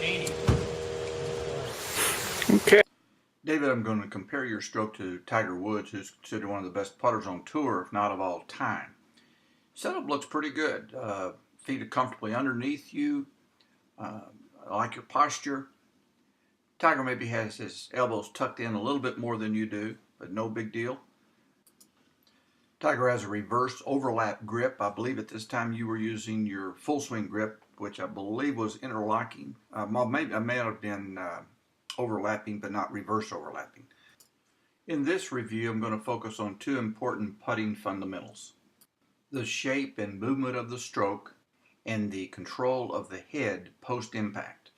80. Okay. David, I'm going to compare your stroke to Tiger Woods, who's considered one of the best putters on tour, if not of all time. Setup looks pretty good. Feet are comfortably underneath you. I like your posture. Tiger maybe has his elbows tucked in a little bit more than you do, but no big deal. Tiger has a reverse overlap grip. I believe at this time you were using your full swing grip, which I believe was interlocking. I may have been overlapping, but not reverse overlapping. In this review, I'm going to focus on two important putting fundamentals: the shape and movement of the stroke and the control of the head post-impact.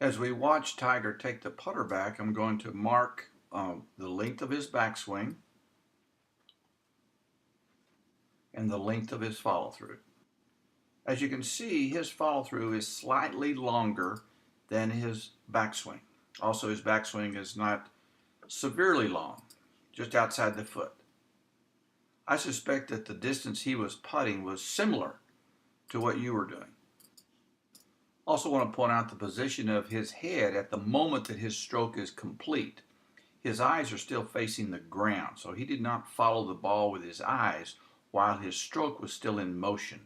As we watch Tiger take the putter back, I'm going to mark the length of his backswing and the length of his follow-through. As you can see, his follow-through is slightly longer than his backswing. Also, his backswing is not severely long, just outside the foot. I suspect that the distance he was putting was similar to what you were doing. Also want to point out the position of his head at the moment that his stroke is complete. His eyes are still facing the ground, so he did not follow the ball with his eyes while his stroke was still in motion.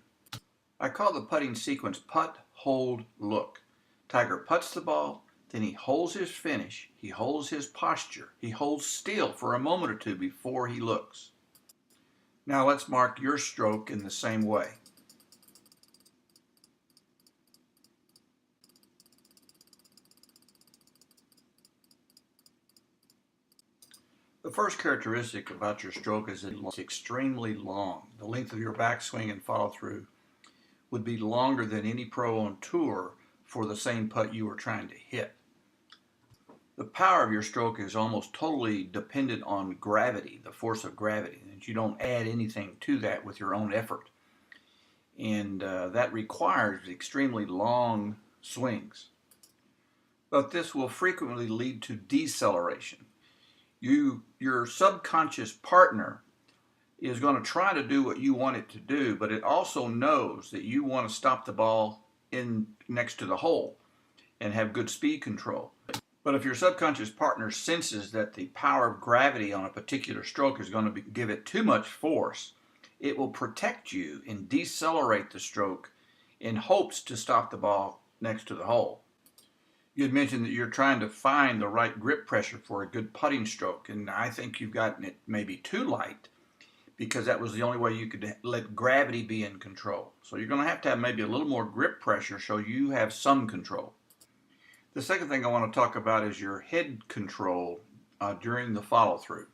I call the putting sequence putt, hold, look. Tiger putts the ball, then he holds his finish, he holds his posture, he holds still for a moment or two before he looks. Now let's mark your stroke in the same way. The first characteristic about your stroke is that it's extremely long. The length of your backswing and follow through would be longer than any pro on tour for the same putt you were trying to hit. The power of your stroke is almost totally dependent on gravity, the force of gravity, and you don't add anything to that with your own effort. And that requires extremely long swings. But this will frequently lead to deceleration. Your subconscious partner is going to try to do what you want it to do, but it also knows that you want to stop the ball in next to the hole and have good speed control. But if your subconscious partner senses that the power of gravity on a particular stroke is going to give it too much force, it will protect you and decelerate the stroke in hopes to stop the ball next to the hole. You had mentioned that you're trying to find the right grip pressure for a good putting stroke, and I think you've gotten it maybe too light because that was the only way you could let gravity be in control. So you're going to have maybe a little more grip pressure so you have some control. The second thing I want to talk about is your head control during the follow-through.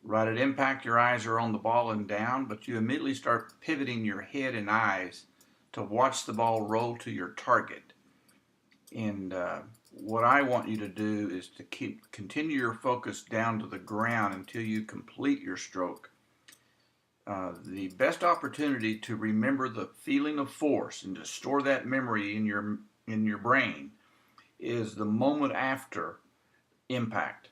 Right at impact, your eyes are on the ball and down, but you immediately start pivoting your head and eyes to watch the ball roll to your target. And what I want you to do is to continue your focus down to the ground until you complete your stroke. The best opportunity to remember the feeling of force and to store that memory in your brain is the moment after impact.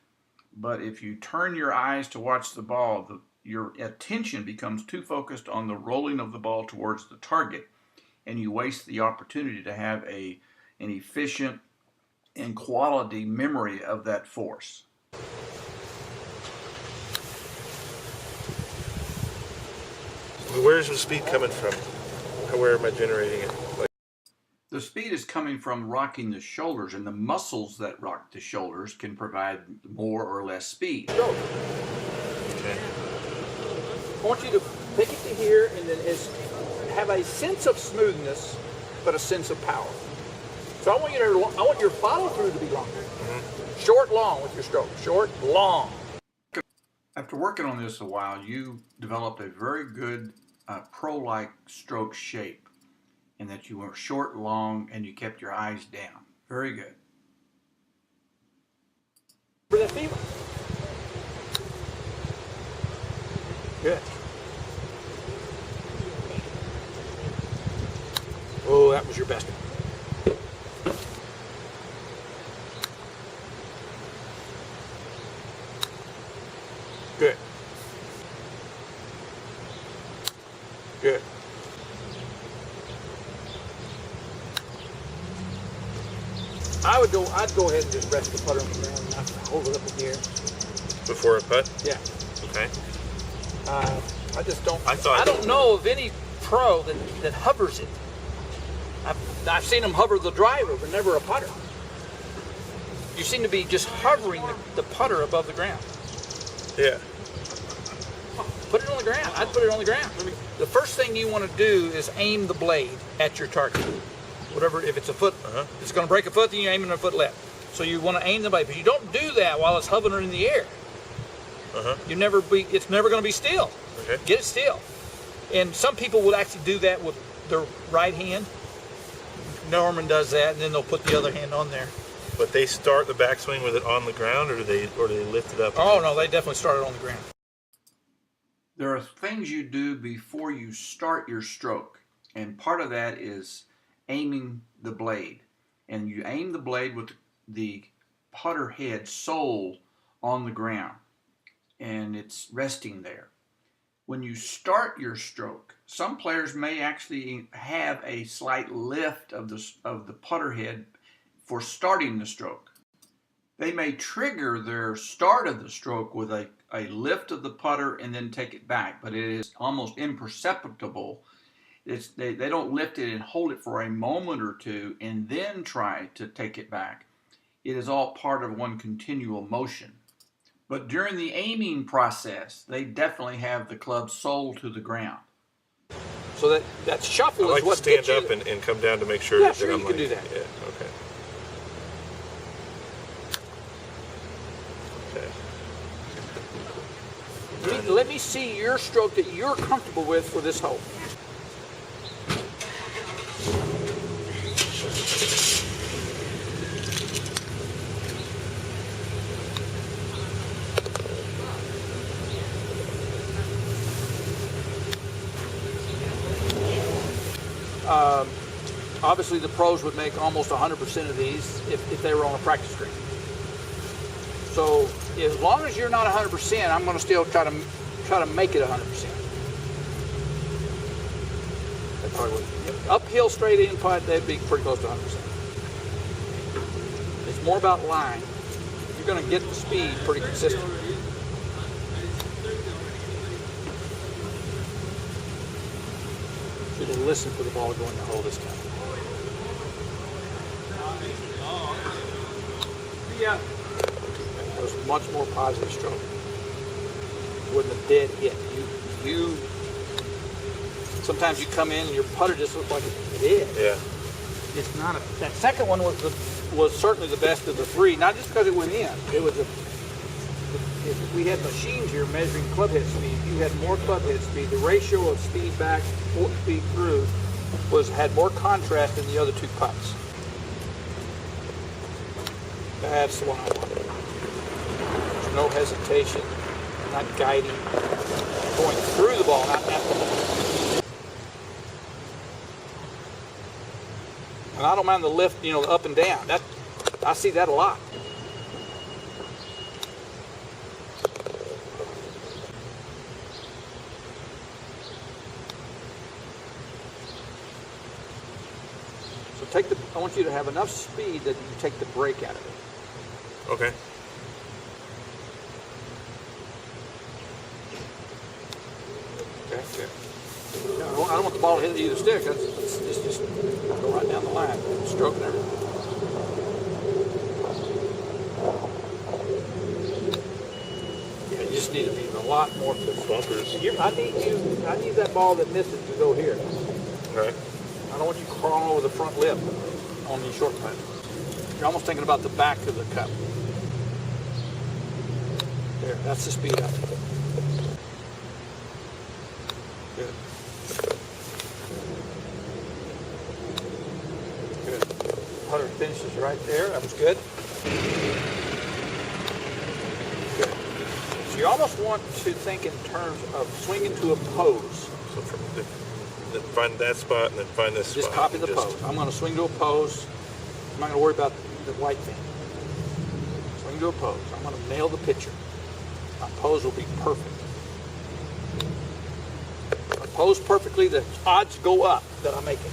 But if you turn your eyes to watch the ball, your attention becomes too focused on the rolling of the ball towards the target, and you waste the opportunity to have an efficient and quality memory of that force. Where's the speed coming from? Where am I generating it? The speed is coming from rocking the shoulders, and the muscles that rock the shoulders can provide more or less speed. Okay. I want you to pick it to here and then have a sense of smoothness, but a sense of power. So I want your follow through to be longer. Mm-hmm. Short, long with your stroke. Short, long. After working on this a while, you developed a very good pro-like stroke shape, in that you were short, long, and you kept your eyes down. Very good. For that feeling. Good. Oh, that was your best one. Good. Good. I'd go ahead and just rest the putter on the ground and not hold it up in the air. Before a putt? Yeah. Okay. I just don't. I don't know of any pro that hovers it. I've seen them hover the driver, but never a putter. You seem to be just hovering the putter above the ground. Yeah. Put it on the ground. I'd put it on the ground. The first thing you want to do is aim the blade at your target. Whatever, if it's a foot, it's going to break a foot, then you aim it a foot left. So you want to aim the blade, but you don't do that while it's hovering in the air. It's never going to be still. Okay. Get it still. And some people will actually do that with their right hand. Norman does that, and then they'll put the other hand on there. But they start the backswing with it on the ground, or do they lift it up? Oh no, they definitely started on the ground. There are things you do before you start your stroke, and part of that is aiming the blade. And you aim the blade with the putter head sole on the ground, and it's resting there. When you start your stroke, some players may actually have a slight lift of the putter head for starting the stroke. They may trigger their start of the stroke with a lift of the putter and then take it back, but it is almost imperceptible. They don't lift it and hold it for a moment or two and then try to take it back. It is all part of one continual motion. But during the aiming process, they definitely have the club sole to the ground. So that shuffle I like is what to stand gets you. up and come down to make sure Yeah, that sure, I'm you can do that. Yeah, okay. Let me see your stroke that you're comfortable with for this hole. Obviously, the pros would make almost 100% of these if they were on a practice green. So as long as you're not 100%, I'm going to still try to make it 100%. That probably would. Uphill straight in putt, they'd be pretty close to 100%. It's more about line. You're going to get the speed pretty consistent. Should have listened for the ball to go in the hole this time. Yeah. It was much more positive stroke. Wasn't a dead hit. You sometimes you come in and your putter just looks like it's dead. Yeah. It's not. That second one was certainly the best of the three. Not just because it went in. It was if we had machines here measuring club head speed, you had more club head speed. The ratio of speed back, speed through, had more contrast than the other two putts. That's the one I want. There's no hesitation, not guiding, going through the ball, not at the ball. And I don't mind the lift, the up and down. I see that a lot. So I want you to have enough speed that you take the break out of it. Okay. Okay, good. I don't want the ball to hit either stick. It's just go right down the line, stroking everything. Yeah, you just need to be a lot more Bumpers. I need that ball that misses to go here. Right. I don't want you crawling over the front lip on the short putt. You're almost thinking about the back of the cup. There, that's the speed up. Good. Good. Putter finishes right there. That was good. Good. So you almost want to think in terms of swinging to a pose. So then find that spot and then find this Just spot. copy the pose. I'm going to swing to a pose. I'm not going to worry about the white thing. Swing to a pose. I'm going to nail the picture. My pose will be perfect. If I pose perfectly, the odds go up that I make it.